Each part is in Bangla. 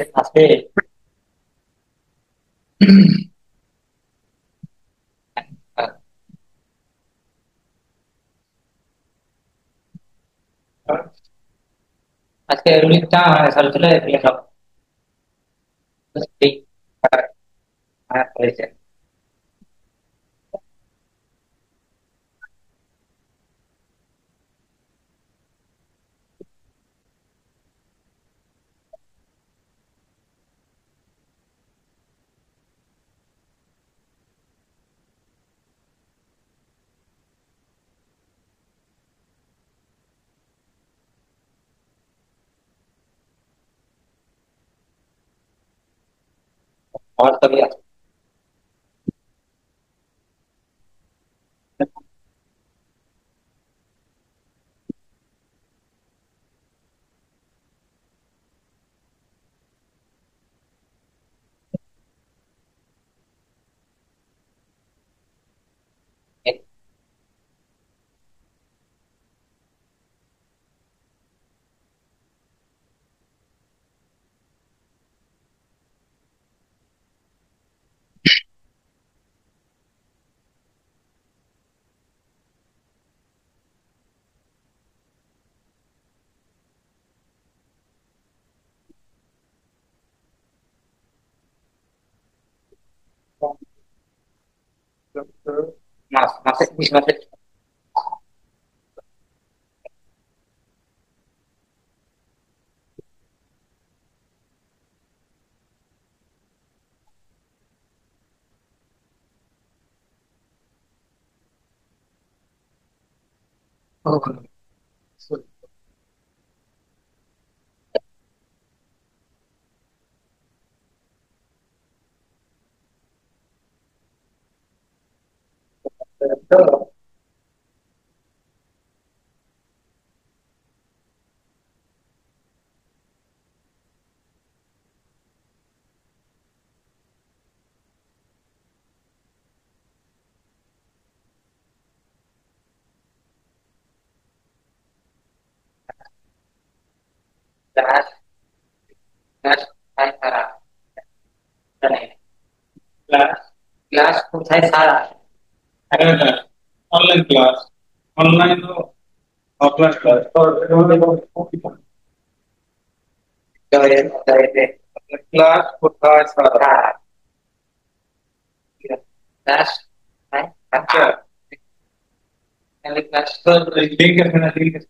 আজকে আজকে রুলিংটা সরছিল সব ঠিক হয়েছে। আমার তো মাসে 20 মাসের। ক্লাস ক্লাস কোথায় সারা জানে ক্লাস ক্লাস কোথায় সারা হ্যাঁ হ্যাঁ, অনলাইন ক্লাস, অনলাইন ও অফলাইন ক্লাস। ক্লাস কোথায় স্যার? ক্লাস আচ্ছা, ক্লাস তো লিঙ্ক আছে না? লিঙ্ক আছে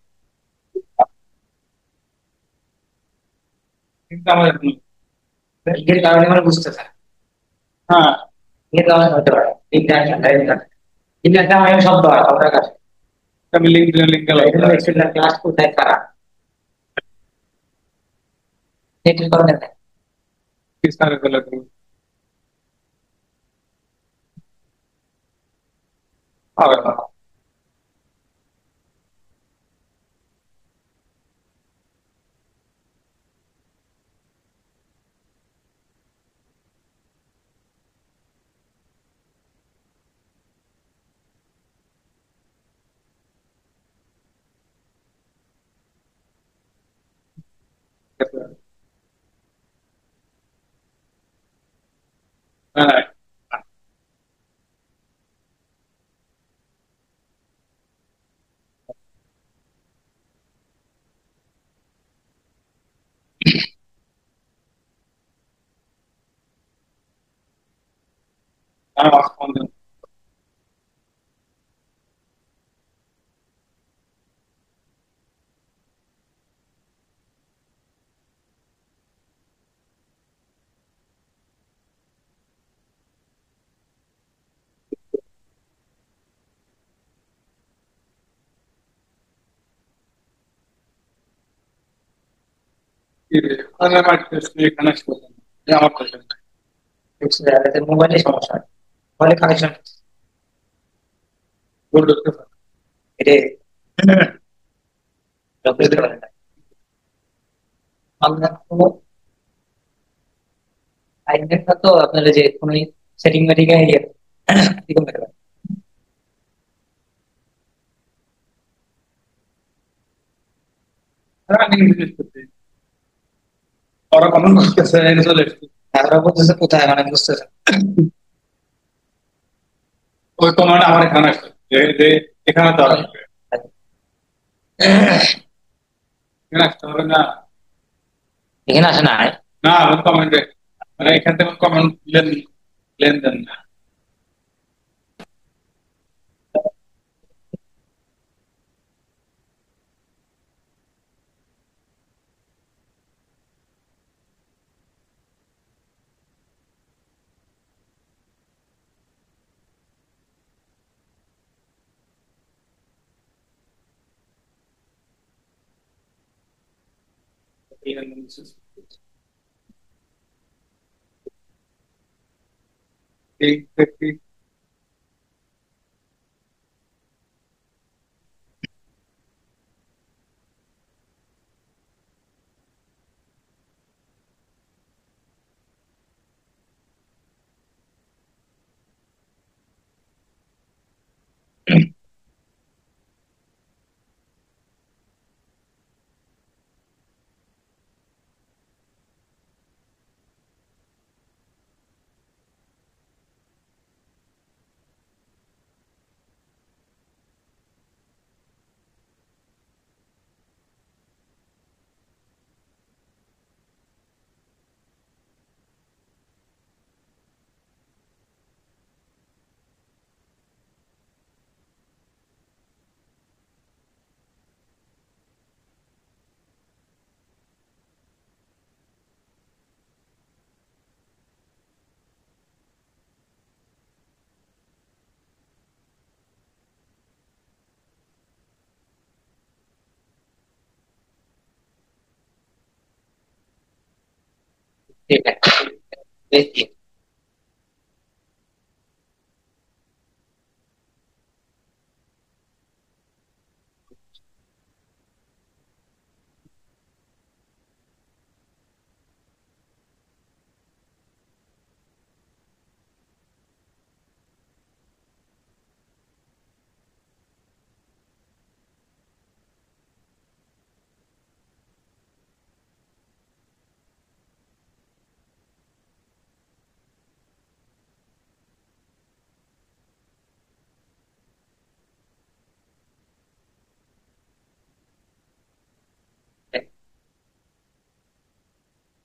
কিন্তু আমার এখনো লিঙ্কের কারণে আমরা বুঝতেছি। হ্যাঁ, লিঙ্কের কারণে হতে পারে কিন্তু একটা আমি শব্দ হয় আপনার কাছে আমি লিঙ্ক দিলে লিঙ্ক গেল ক্লাস কোথায় সারা এটির কারণে কি স্যার গেল হবে না। হ্যাঁ, আমার ফোন দেন। কি রে? আমার টেস্ট এখানে শুরু। আমার পেশেন্ট মোবাইলে সমস্যা হয় মোবাইলে কানেকশন বলতে এটা বুঝতে পারেন না আমরা কোনো আইডিয়া তো আপনার যে কোনো সেটিং মেটিং এ এরকম হতে পারে। রানিং জিনিস করতে ওরা কমেন্ট করতেছে এনে চলে এসেছে। তারা বলতেছে কোথায় মানে বুঝতেছে না। ওই কমেন্ট আমার এখানে আসছে যে এখানে তো আসবে, এখানে আসতে হবে না। এখানে আসে না। না ওই কমেন্টে মানে এখান থেকে কমেন্ট লেনদেন না। ঠিক। ঠিক আছে, দেখি।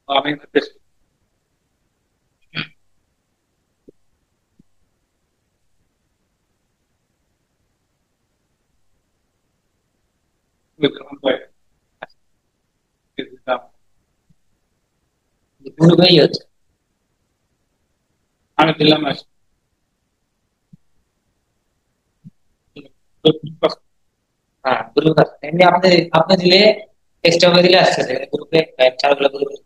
আমি গ্রুপেই হচ্ছে। আমি দিলাম হ্যাঁ গ্রুপ আছে এমনি, আপনি আপনি দিলে এক্সট্রা করে দিলে আসছে গ্রুপে, চারগুলো গ্রুপে।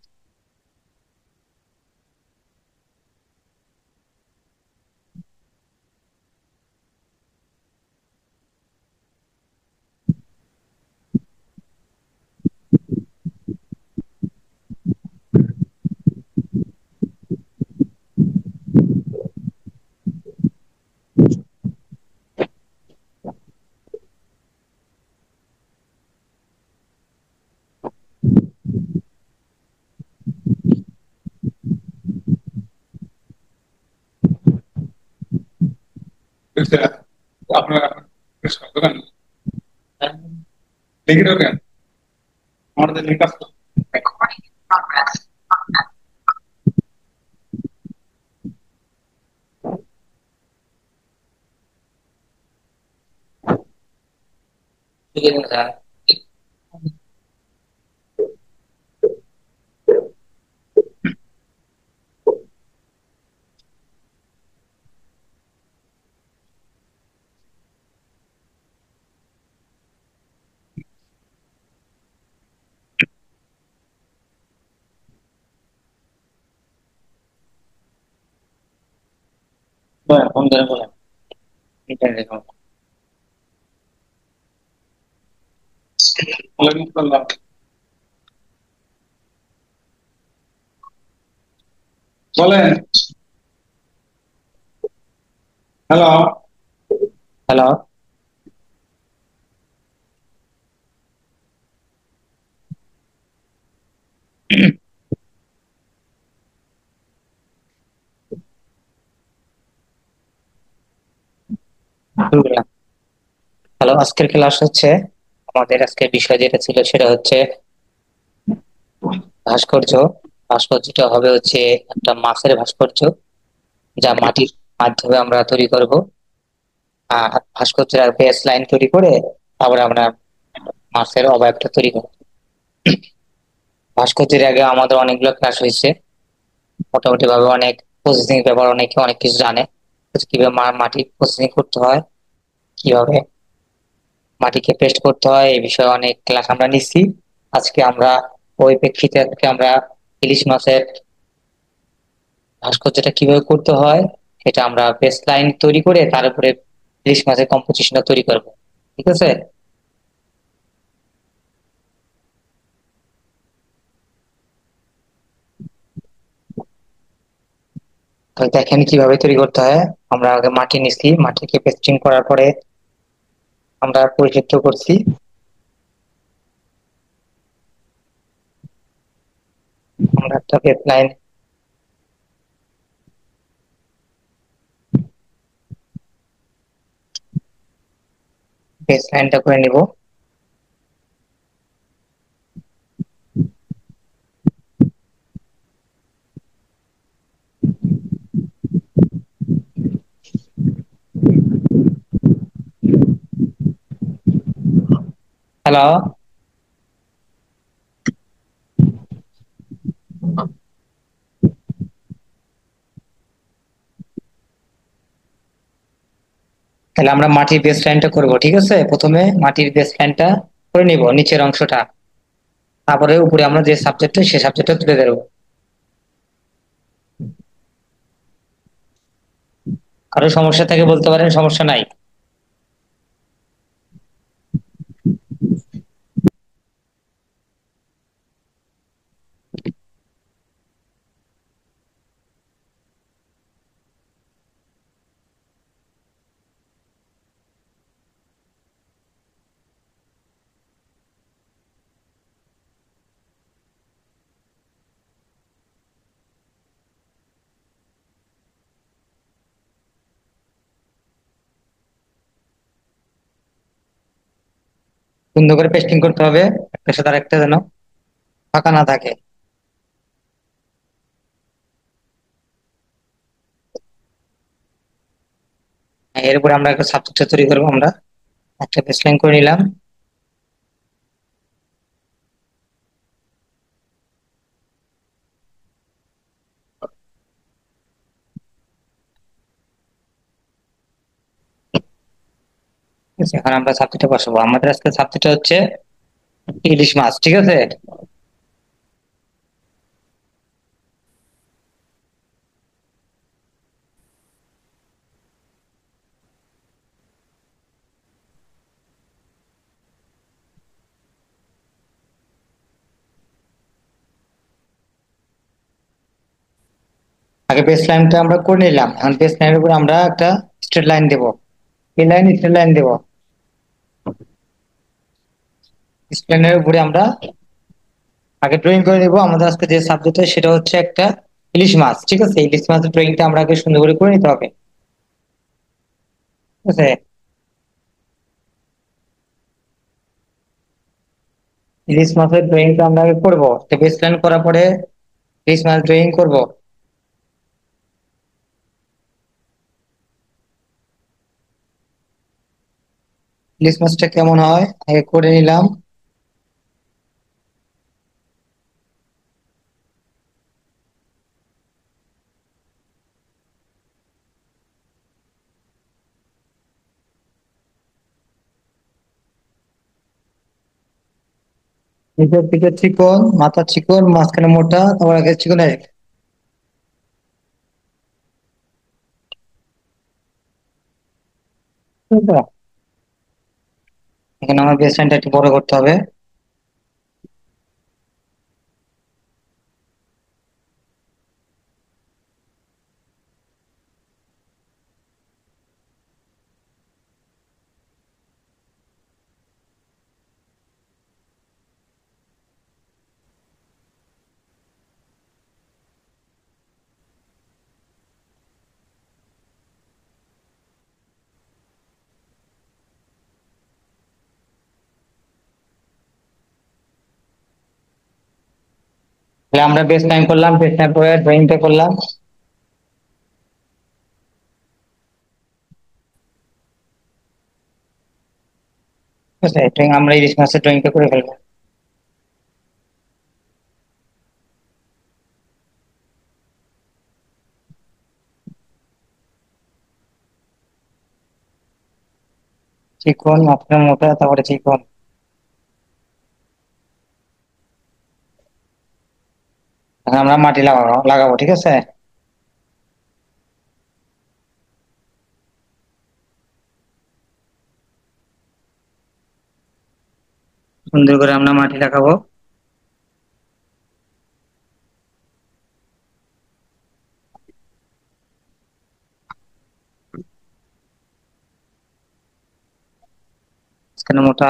আপনার দোকান লিখে ঢোকেন আমাদের লিঙ্ক আসতো। ঠিক আছে স্যার। বলেন ফোন করে বলেন, ইন্টারনেট সমস্যা। ওয়ালাইকুম আসসালাম। বলেন। হ্যালো। হ্যালো। শুরু করলাম। হ্যালো, আজকের ক্লাস হচ্ছে আমাদের আজকের বিষয় যেটা ছিল সেটা হচ্ছে ভাস্কর্য। ভাস্কর্যটা হবে হচ্ছে একটা মাছের ভাস্কর্য, যা মাটির মাধ্যমে আমরা তৈরি করব। ভাস্কর্যের বেস লাইন তৈরি করে তারপরে আমরা মাছের অবয়বটা তৈরি করব। ভাস্কর্যের আগে আমাদের অনেকগুলো ক্লাস হয়েছে, মোটামুটি ভাবে অনেক প্রসেসিং ব্যাপার, অনেকে অনেক কিছু জানে কিভাবে মাটি প্রসেসিং করতে হয়, কিভাবে মাটিকে পেস্ট করতে হয়, এই বিষয়ে অনেক ক্লাস আমরা নিচ্ছি। আজকে আমরা ওই প্রেক্ষিতে আজকে আমরা ইলিশ মাছের ভাস্কর্যটা কিভাবে করতে হয় সেটা আমরা বেস লাইন তৈরি করে তার উপরে ইলিশ মাছের কম্পোজিশনটা তৈরি করব। ঠিক আছে, তো দেখেন কিভাবে তৈরি করতে হয়। আমরা আগে মাটি নিচ্ছি, মাটিকে পেস্টিং করার পরে আমরা পরিশুদ্ধ করছি। আমরা একটা বেস লাইনটা করে নিব। হ্যালো, তাহলে আমরা মাটির বেস লাইনটা করবো। ঠিক আছে, প্রথমে মাটির বেস লাইনটা করে নিব, নিচের অংশটা, তারপরে উপরে আমরা যে সাবজেক্টটা সে সাবজেক্টটা তুলে ধরবো। কারো সমস্যা থাকে বলতে পারেন, সমস্যা নাই। সুন্দর করে পেস্টিং করতে হবে, একটা সাথে আরেকটা যেন ফাঁকা না থাকে। এরপরে আমরা একটা সাবজেক্ট তৈরি করবো। আমরা একটা বেসলাইন করে নিলাম। ঠিক আছে, এখন আমরা সাবজেক্টটা বসাবো। আমাদের আজকে সাবজেক্টটা হচ্ছে ইলিশ মাছ। ঠিক আছে, আগে বেস লাইনটা আমরা করে নিলাম, এখন বেস লাইনের উপরে আমরা একটা স্ট্রেট লাইন দেবো। এই লাইন স্ট্রেট লাইন দেবো। স্ট্রেট লাইনের উপরে আমরা আগে ড্রয়িং করে নিবো। আমাদের আজকে যে সাবজেক্ট সেটা হচ্ছে একটা ইলিশ মাছ। ঠিক আছে, ইলিশ মাছের ড্রয়িংটা আমরা আগে সুন্দর করে নিতে হবে। ঠিক আছে, ইলিশ মাছের ড্রয়িংটা আমরা আগে করবো, বেস লাইন করার পরে ইলিশ মাছ ড্রয়িং করবো। ইলিশ মাছটা কেমন হয় আগে করে নিলাম। নিচের দিকে চিকন, মাথা চিকন, মাঝখানে মোটা, তারপর আগে চিকন আসবে। বুঝলে তো? এখানে আমার বেস লাইনটা একটু বড় করতে হবে। তাহলে আমরা বেস টাইম করলাম, বেস টাইম করে ড্রয়িংটা করলাম। ঠিক আছে, ড্রয়িং আমরা ইলিশ মাছের ড্রয়িংটা করে ফেলবো। চিকন, মাথাটা মোটা, তারপরে চিকন। এখন আমরা মাটি লাগাবো লাগাবো, ঠিক আছে। সুন্দর করে আমরা মাটি লাগাবো। মাঝখানে মোটা।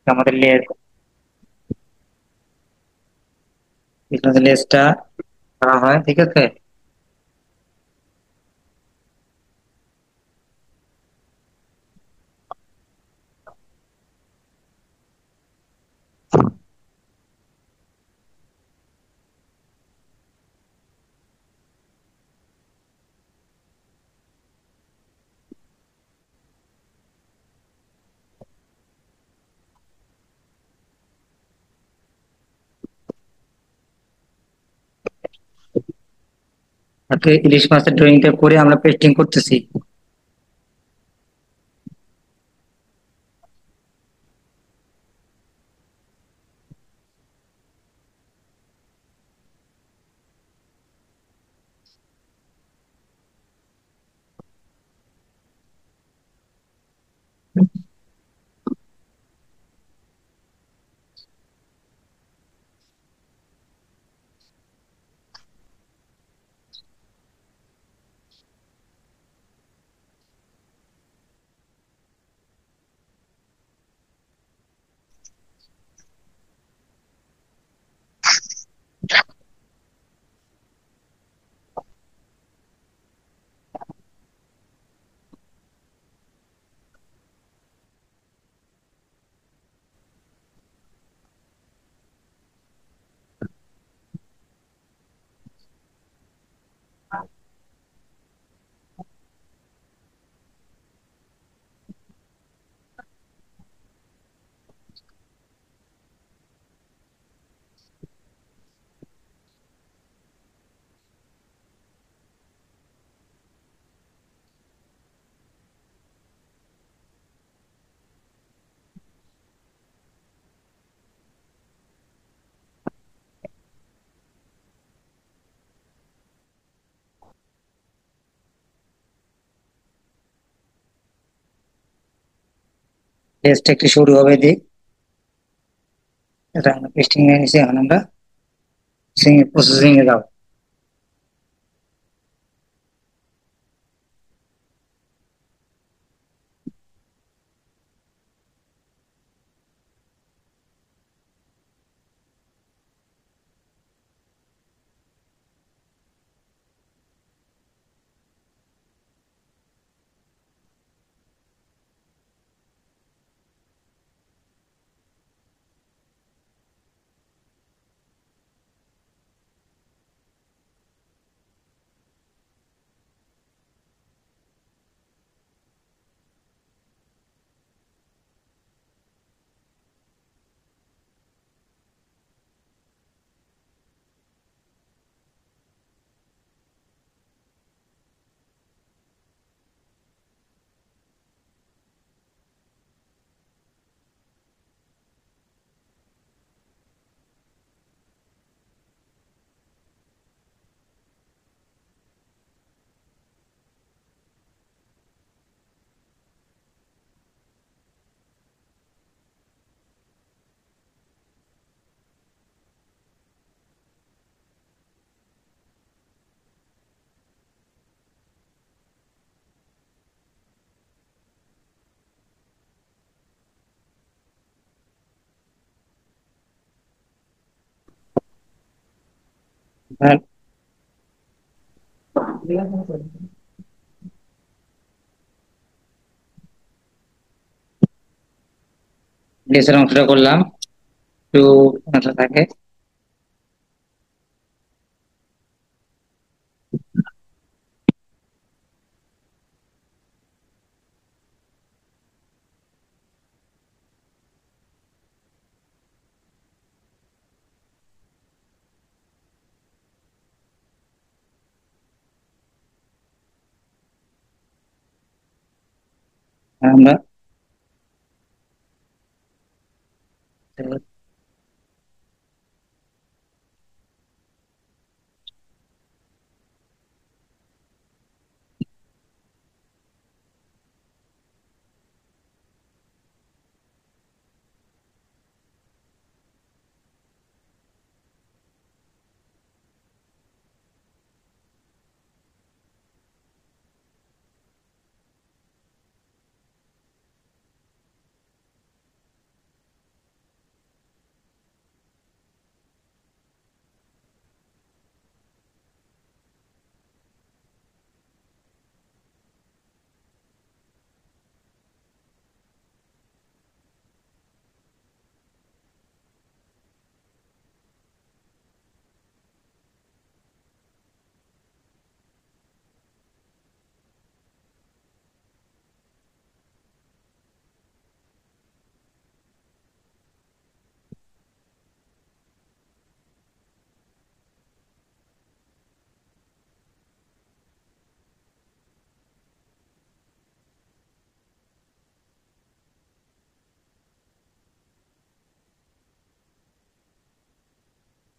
আমাদের লেজ, পিছনে লেজটা করা হয়, ঠিক আছে। আজকে ইলিশ মাছের ড্রয়িংটা করে আমরা পেস্টিং করতেছি। লেজটা একটু সরু হবে দিক। এটা আমরা পেস্টিং নিয়ে নিয়েছি, এখন আমরা প্রসেসিং এ যাবো। আর নিচের অংশটা করলাম একটু মাথা থাকে। আমরা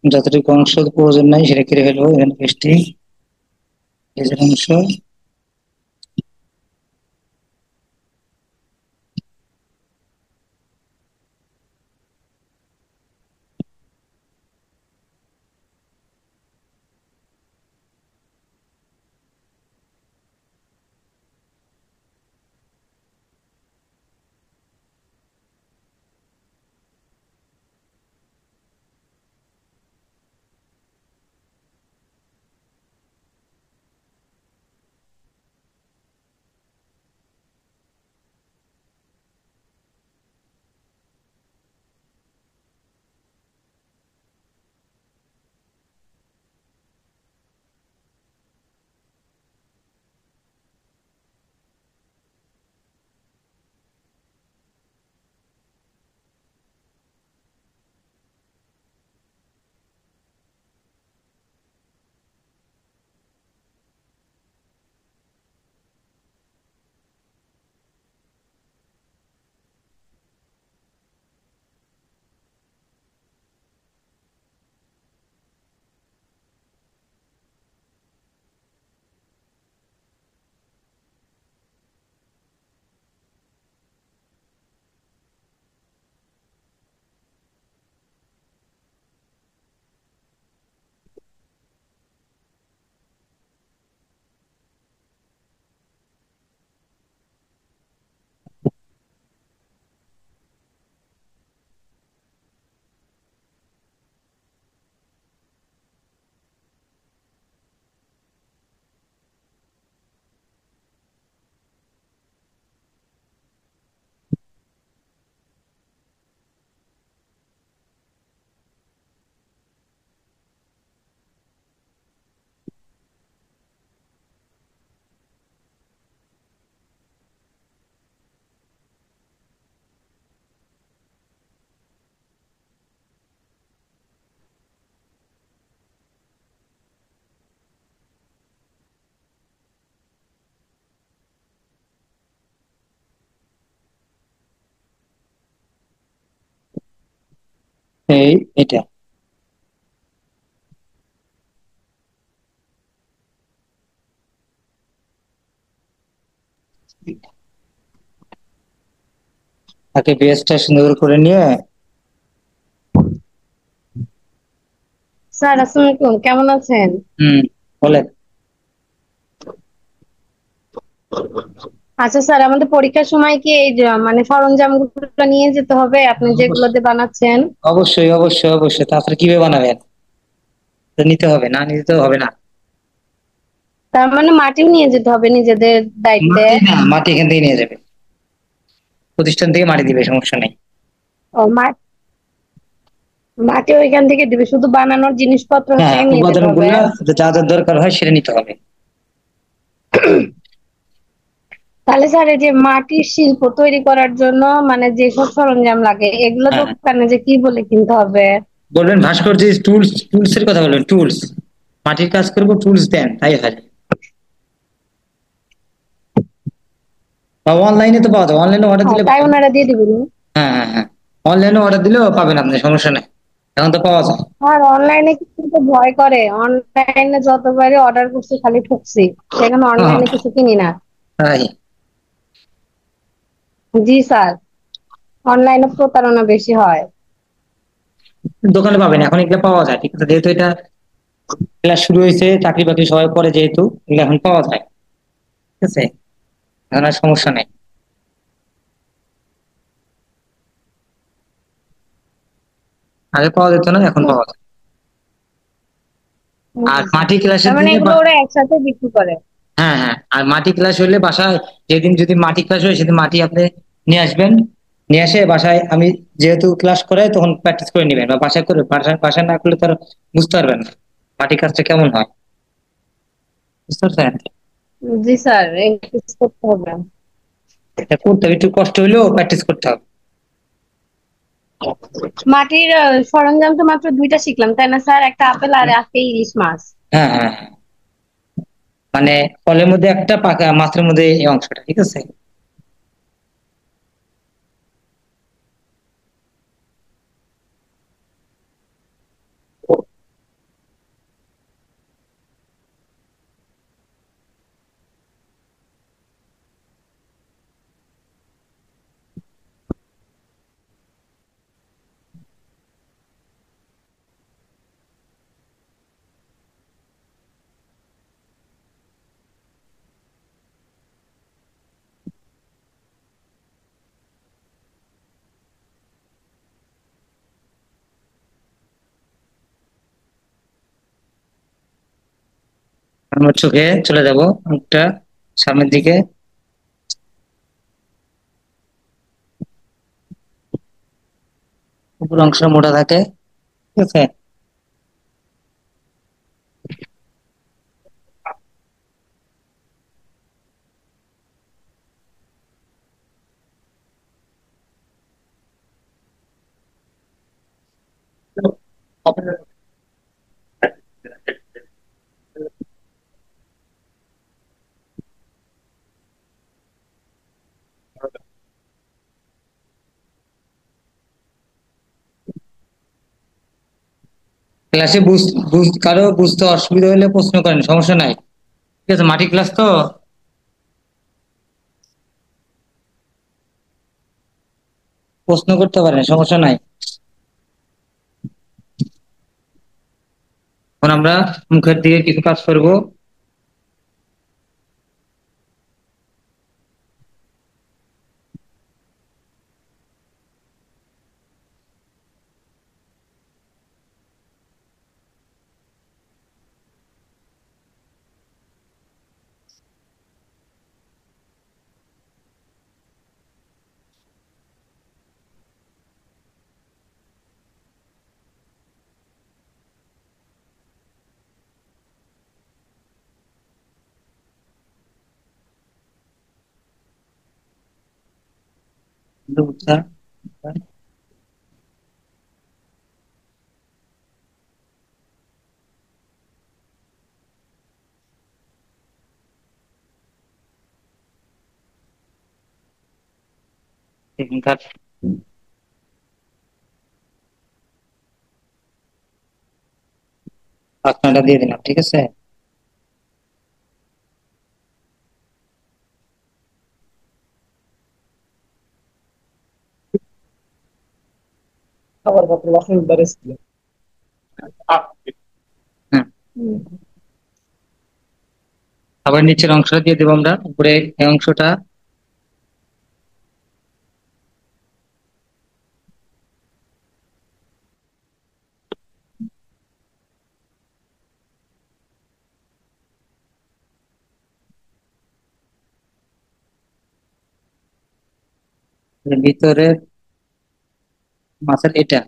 যতটুকু অংশ প্রয়োজন নাই সেটা কেটে ফেলবো। এখানে পেস্টিং নিচের অংশ, এই এটা তাকে বেসটা সুন্দর করে নিয়ে। স্যার আসসালামু আলাইকুম, কেমন আছেন? বলেন। আচ্ছা স্যার, আমাদের পরীক্ষার সময় কি এই যে মানে সরঞ্জামগুলো নিয়ে যেতে হবে আপনি যেগুলোতে বানাচ্ছেন? অবশ্যই অবশ্যই অবশ্যই, তাছাড়া কিভাবে বানাবেন? তো নিতে হবে, না নিতে তো হবে না। তার মানে মাটিও নিয়ে যেতে হবে নিজেদের দায়িত্বে? মাটি না, মাটি এখান থেকে নিয়ে যাবে, প্রতিষ্ঠান থেকে মাটি দিবে, সমস্যা নেই। ও মাটি ওইখান থেকে দিবে, শুধু বানানোর জিনিসপত্র হচ্ছে হ্যাঁ, কি নিয়ে যেতে উপাদান হবে? গুলা যা যা দরকার হয় সেটা নিতে হবে। তাহলে স্যার, এই যে মাটির শিল্প তৈরি করার জন্য মানে যেসব সরঞ্জাম লাগে এগুলো হ্যাঁ, দোকানে যে কি বলে কিনতে হবে? বলবেন ভাস্কর্য টুলস, টুলস এর কথা বলবেন, টুলস, মাটির কাজ করবো, টুলস দেন, তাই হয়। বা অনলাইনে তো পাওয়া যায়, অনলাইনে অর্ডার দিলে তাই ওনারা দিয়ে দিবেন? হ্যাঁ হ্যাঁ হ্যাঁ, অনলাইনে অর্ডার দিলেও পাবেন আপনি, সমস্যা নেই, এখন তো পাওয়া যায়। আর অনলাইনে কিন্তু ভয় করে, অনলাইনে যতবারই অর্ডার করছি খালি ঠকছি, সেখানে হ্যাঁ, অনলাইনে কিছু কিনি না। তাই জি স্যার, অনলাইনে প্রতারণা বেশি হয়। দোকানে পাবেন, এখন এগুলো পাওয়া যায়, ঠিক আছে, যেহেতু এটা ক্লাস শুরু হয়েছে, চাকরি বাকরি সবাই করে, যেহেতু এগুলো এখন পাওয়া যায়, ঠিক আছে, এখন আর সমস্যা নেই। আগে পাওয়া যেত না, এখন পাওয়া যায়। আর জি স্যার। মাটি ক্লাসের তার মানে দিনে এগুলো ওরা একসাথে বিক্রি করে? হ্যাঁ হ্যাঁ, আর মাটি ক্লাস হলে বাসায়, যেদিন যদি মাটি ক্লাস হয় সেদিন মাটি আপনি নিয়ে আসবেন, নিয়ে আসে বাসায়, আমি যেহেতু ক্লাস করাই তখন প্র্যাকটিস করে নেবেন, বা বাসায় করে, বাসায় বাসায় না করলে তার বুঝতে পারবেন না মাটি কাজটা কেমন হয়, বুঝতে পারছেন। জি স্যার, প্র্যাকটিস করতে হবে। এটা করতে হবে, একটু কষ্ট হলেও প্র্যাকটিস করতে হবে। মাটির সরঞ্জাম তো মাত্র দুইটা শিখলাম, তাই না স্যার? একটা আপেল আর একটা ইলিশ মাছ। হ্যাঁ হ্যাঁ হ্যাঁ, মানে ফলের মধ্যে একটা, পাকা মাছের মধ্যে এই অংশটা, ঠিক আছে। আমার চোখে চলে যাব একটা সামনের দিকে, উপর অংশ মোটা থাকে, ঠিক আছে। ক্লাসে কারো বুঝতে অসুবিধা হলে প্রশ্ন করেন, সমস্যা নাই, ঠিক আছে, মাটি ক্লাস তো, প্রশ্ন করতে পারেন, সমস্যা নাই। এখন আমরা মুখের দিকে কিছু কাজ করব। এখানকার আপনারা দিয়ে দিলাম, ঠিক আছে। হুম, হুম। আবার নিচের অংশটা দিয়ে দেবো আমরা, উপরে এই অংশটা, এর ভিতরে মাছের এটা।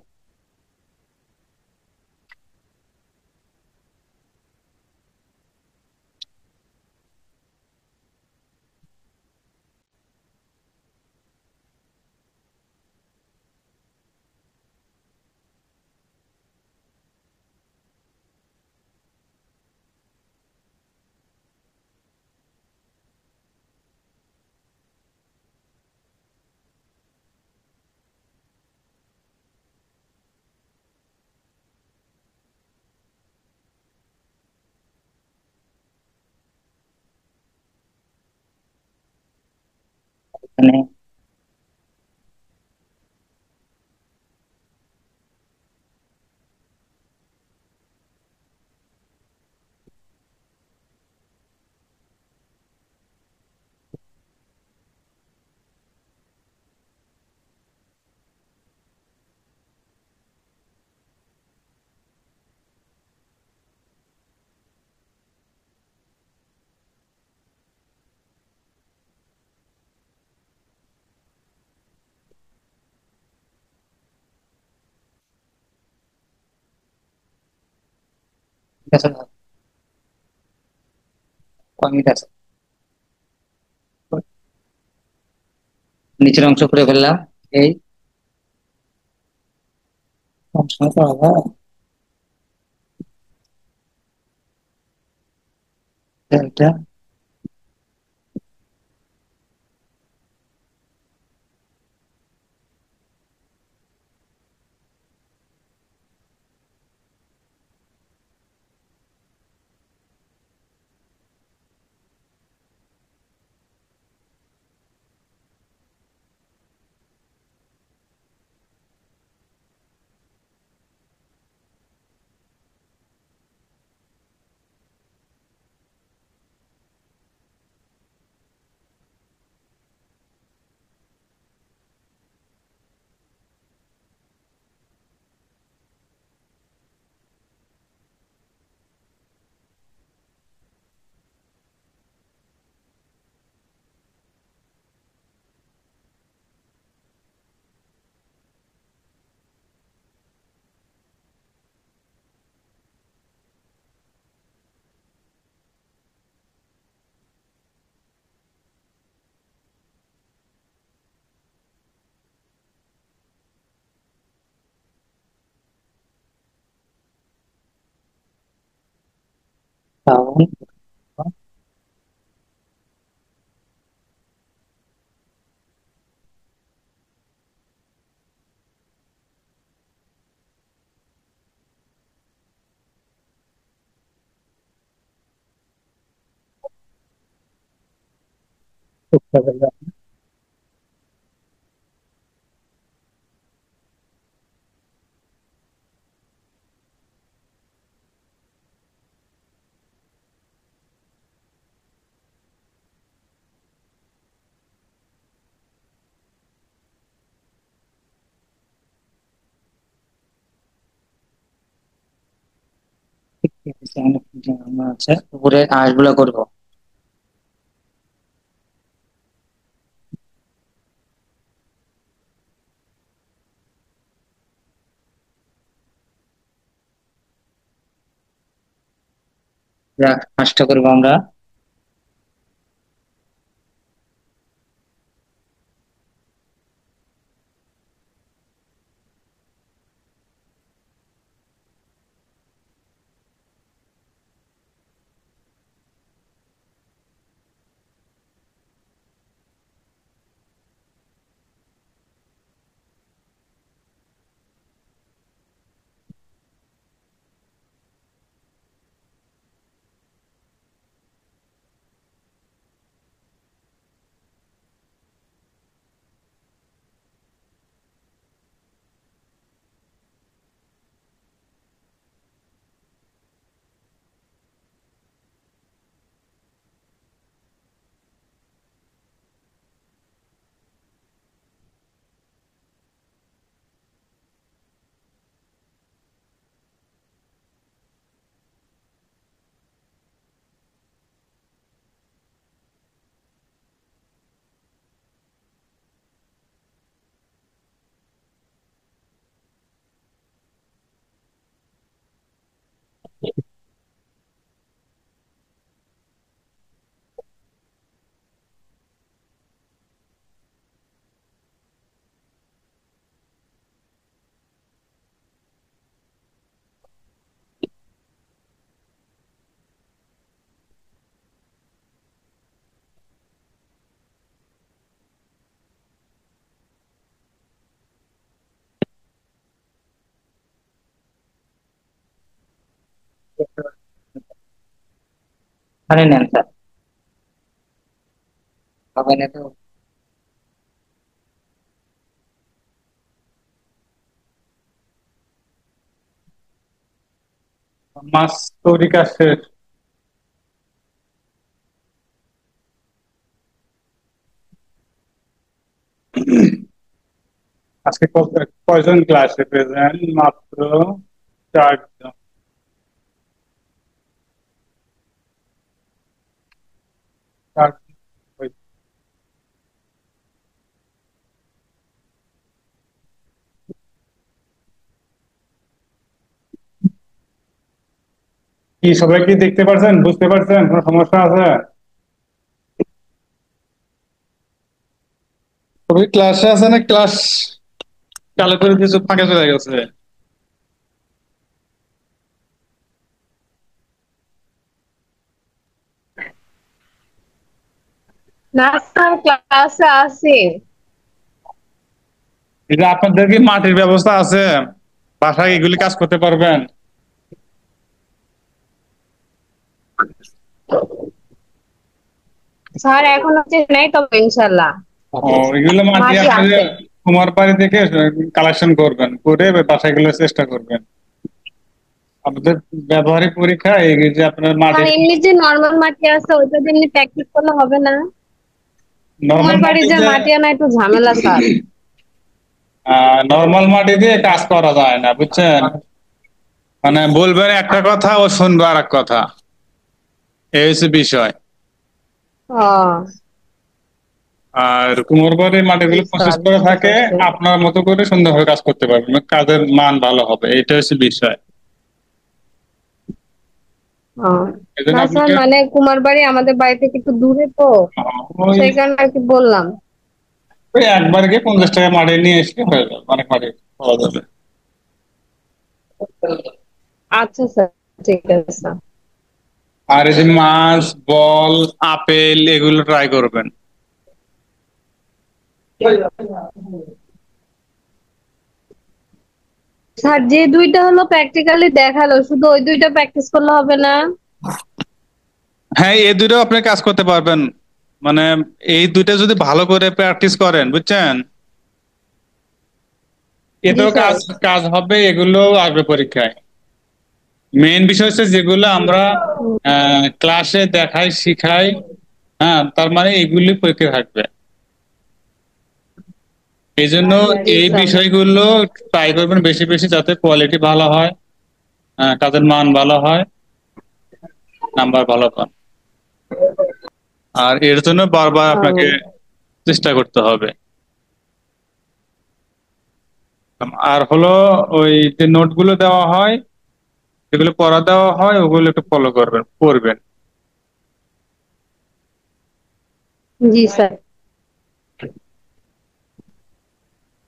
এখানে ঠিক আছে, কয় মিনিট আছে? নিচের অংশ করে ফেললাম। এই কম সময় তো হবে। এটা তাহলে শুকনো ফেললাম। ঠিক আছে, অনেক জানা আছে, উপরে আঁশগুলো করবো। আঁশটা করবো আমরা। আরে নেন স্যার, হবে না তো। মাছ তৈরি কাজ শেষ। আজকে কয়জন ক্লাসে প্রেজেন্ট? মাত্র 4 জন। 4 জন। কি সবাই কি দেখতে পারছেন, বুঝতে পারছেন, কোনো সমস্যা আছে? সবাই ক্লাসে আছে না ক্লাস চালু করে কিছু ফাঁকে চলে গেছে? না স্যার, ক্লাসে আছি। এটা আপনাদের কি মাটির ব্যবস্থা আছে? বাসায় এগুলি কাজ করতে পারবেন? স্যার এখন হচ্ছে নাই, তবে ইনশাল্লাহ ও, এগুলো মাটি মাটি আপনাদের আছে। কুমার বাড়ি থেকে কালেকশন করবেন, করে বাসায় গুলো চেষ্টা করবেন। আপনাদের ব্যবহারিক পরীক্ষা এই যে আপনার স্যার মাটির এমনি যে নর্মাল মাটি আছে ওইটা দিয়ে এমনি প্র্যাকটিস করলে হবে না? নর্মাল তোমার বাড়ির যে মাটিতে মাটি আনা একটু ঝামেলা স্যার। নর্মাল মাটি দিয়ে কাজ করা যায় না, বুঝছেন? মানে বলবেন একটা কথা, ও শুনবে আর এক কথা, এই হচ্ছে বিষয়। ও আর কুমোর বাড়ির জি মাটিগুলো প্রসেস স্যার, করে বুঝতে থাকে, পারছি। আপনার মতো করে সুন্দরভাবে কাজ করতে পারবেন, কাজের মান ভালো হবে, এটা হচ্ছে বিষয়। ও এই জন্য না স্যার, আপনাকে মানে কুমার বাড়ি আমাদের বাড়ি থেকে একটু দূরে তো, ওই সেই কারণে আর কি বললাম। ওই একবার গিয়ে 50 টাকা মাটি নিয়ে এসে হয়ে যাবে, অনেক মাটি পাওয়া যাবে। আচ্ছা স্যার, ঠিক আছে স্যার। আর এই যে মাছ, বল, আপেল এগুলো ট্রাই করবেন। স্যার যে দুইটা হলো প্র্যাকটিক্যালি দেখালো, শুধু ওই দুইটা প্র্যাকটিস করলে হবে না? হ্যাঁ, এই দুটো আপনি কাজ করতে পারবেন, মানে এই দুটো যদি ভালো করে প্র্যাকটিস করেন, বুঝছেন, জি এতেও স্যার। কাজ কাজ হবে, এগুলো আসবে পরীক্ষায়। মেইন বিষয় হচ্ছে যেগুলো আমরা ক্লাসে দেখাই শিখাই, হ্যাঁ, তার মানে এগুলি পরীক্ষায় থাকবে। এই জন্য জি এই স্যার। বিষয়গুলো ট্রাই করবেন বেশি বেশি, যাতে কোয়ালিটি ভালো হয়, কাজের মান ভালো হয়, নাম্বার ভালো পান। আর এর জন্য বারবার আপনাকে ও, চেষ্টা করতে হবে। আর হলো ওই যে নোটগুলো দেওয়া হয়, যেগুলো পড়া দেওয়া হয়, ওগুলো একটু ফলো করবেন, পড়বেন। জি স্যার।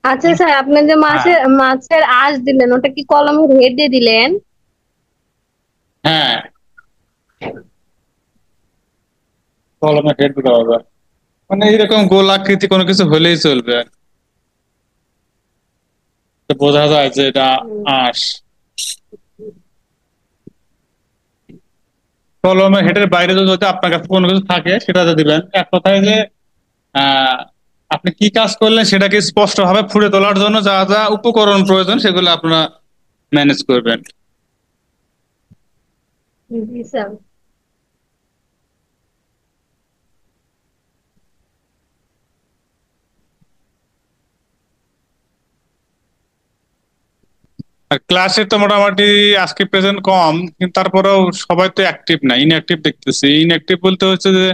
আচ্ছা স্যার, আপনি যে হ্যাঁ, মাছের আঁশ দিলেন, ওটা কি কলমের হেড দিয়ে দিলেন? হ্যাঁ, কলমে হেড দেওয়া হবে, মানে এরকম গোলাকৃতি কোনো কিছু হলেই চলবে, তো বোঝা যায় যে এটা আঁশ। কলমে হেডের বাইরে যদি আপনার কাছে কোনো কিছু থাকে সেটাতে দিবেন। এক কথায় যে আহ আপনি কি কাজ করলেন সেটাকে স্পষ্ট ভাবে ফুটে তোলার জন্য যা যা উপকরণ প্রয়োজন সেগুলো আপনারা ম্যানেজ করবেন। জি স্যার। আর ক্লাসে তো মোটামুটি আজকে প্রেজেন্ট কম, কিন্তু তারপরেও সবাই তো অ্যাক্টিভ না, ইনঅ্যাক্টিভ দেখতেছি। ইনঅ্যাক্টিভ বলতে হচ্ছে যে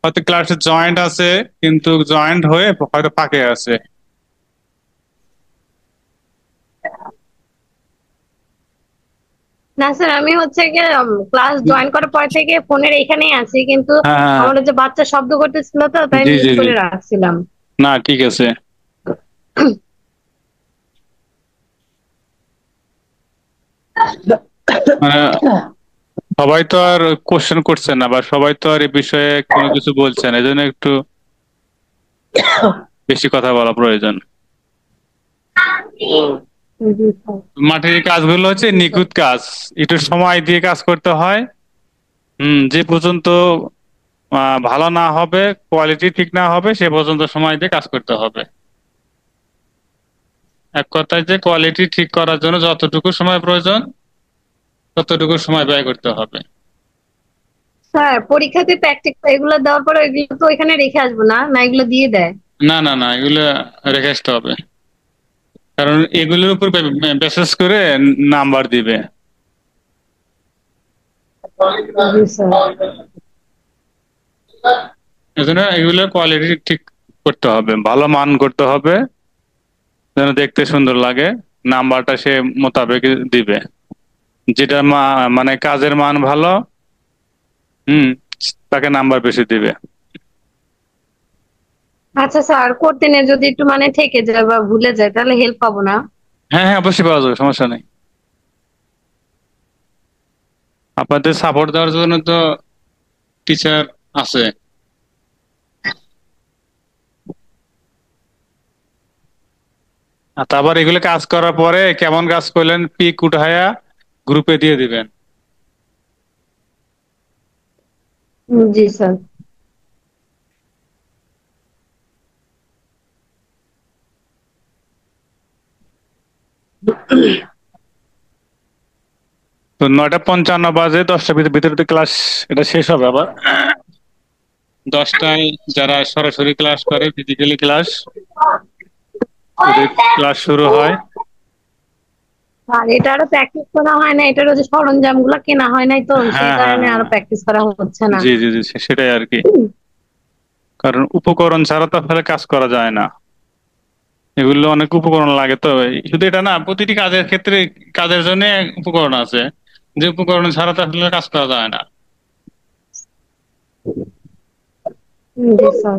হয়তো ক্লাসে জয়েন্ট আছে কিন্তু জয়েন্ট হয়ে হয়তো ফাঁকে আছে। না স্যার, আমি হচ্ছে গিয়ে ক্লাস জয়েন করার পর থেকে ফোনের এখানেই আছি, কিন্তু হ্যাঁ, হ্যাঁ, আমার যে বাচ্চা শব্দ করতেছিল তো, তাই জি জি মিউট জি, করে রাখছিলাম। না ঠিক আছে। মানে সবাই তো আর কোশ্চেন করছে না, বা সবাই তো আর এই বিষয়ে কোনো কিছু বলছে না, এই জন্য একটু বেশি কথা বলা প্রয়োজন। জি স্যার। মাটির কাজগুলো হচ্ছে নিখুঁত কাজ, একটু সময় দিয়ে কাজ করতে হয়, যে পর্যন্ত ভালো না হবে, কোয়ালিটি ঠিক না হবে, সে পর্যন্ত সময় দিয়ে কাজ করতে হবে। এক কথায় যে কোয়ালিটি ঠিক করার জন্য যতটুকু সময় প্রয়োজন ততটুকু সময় ব্যয় করতে হবে। স্যার পরীক্ষাতে প্র্যাকটিক্যাল এগুলো দেওয়ার পরে এগুলো তো এখানে রেখে আসবো না, না এগুলো দিয়ে দেয়? না না না, এগুলো রেখে আসতে হবে, কারণ এগুলোর উপর বেসিস করে নাম্বার দিবে। জি স্যার। এজন্য এগুলো কোয়ালিটি ঠিক করতে হবে, ভালো মান করতে হবে, যেন দেখতে সুন্দর লাগে। নাম্বারটা সে মোতাবেক দিবে, যেটা মানে কাজের মান ভালো, তাকে নাম্বার বেশি দিবে। আচ্ছা স্যার, করতে নিয়ে যদি একটু মানে থেকে যায় বা ভুলে যায় তাহলে হেল্প পাবো না? হ্যাঁ হ্যাঁ, অবশ্যই পাওয়া যাবে, সমস্যা নেই। আপনাদের সাপোর্ট দেওয়ার জন্য তো টিচার আছে। আর তারপর এগুলো কাজ করার পরে কেমন কাজ করলেন পিক উঠায়া গ্রুপে দিয়ে দিবেন। জি স্যার। তো 9:55 বাজে, 10টার ভিতরে ক্লাস এটা শেষ হবে। আবার 10টায় যারা সরাসরি ক্লাস করে, ফিজিক্যালি ক্লাস, ওদের ক্লাস শুরু হয়। আর এটা আরো প্র্যাকটিস করা হয় না, এটারও যে সরঞ্জাম গুলা কেনা হয় নাই তো, সেই হ্যাঁ হ্যাঁ কারণে আরো হ্যাঁ, প্র্যাকটিস করা হচ্ছে না। জি জি জি, সেটাই আর কি। কারণ উপকরণ ছাড়া তো আসলে কাজ করা যায় না, এগুলো অনেক উপকরণ লাগে। তো শুধু এটা না, প্রতিটি কাজের ক্ষেত্রে কাজের জন্য উপকরণ আছে, যে উপকরণ ছাড়া তো আসলে কাজ করা যায় না। জি স্যার।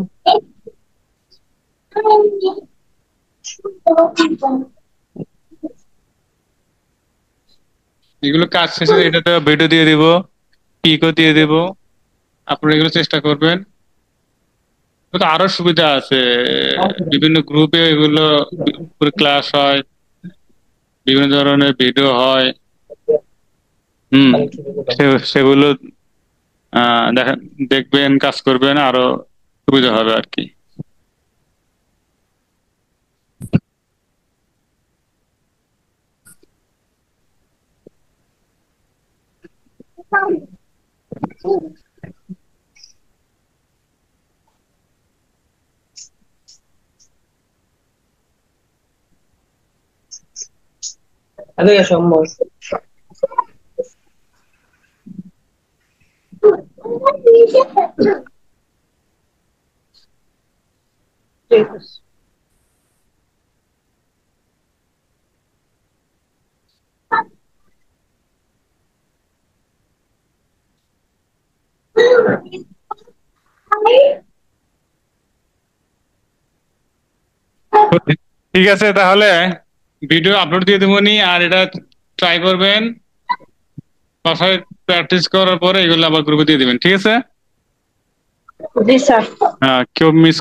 এগুলো কাজ শেষে এটাতে ভিডিও দিয়ে দিব, পিকও দিয়ে দিব, আপনারা এগুলো চেষ্টা করবেন। তো আরো সুবিধা আছে, বিভিন্ন গ্রুপে এগুলো ক্লাস হয়, বিভিন্ন ধরনের ভিডিও হয়। হুম সেগুলো দেখবেন, কাজ করবেন, আরো সুবিধা হবে আর কি। সম্ভব। ঠিক আছে, তাহলে ভিডিও আপলোড দিয়ে দেবো নি, আর এটা ট্রাই করবেন, বাসায় প্র্যাকটিস করার পরে এগুলো আবার গ্রুপে দিয়ে দিবেন, ঠিক আছে? জি স্যার। কেউ মিস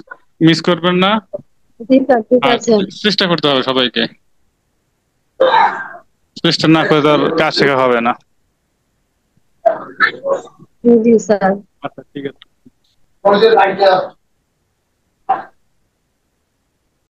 মিস করবেন না। জি স্যার, ঠিক আর আছে। চেষ্টা করতে হবে সবাইকে, চেষ্টা না করে তো আর কাজ শেখা হবে না। জি স্যার। আচ্ছা, ঠিক আছে।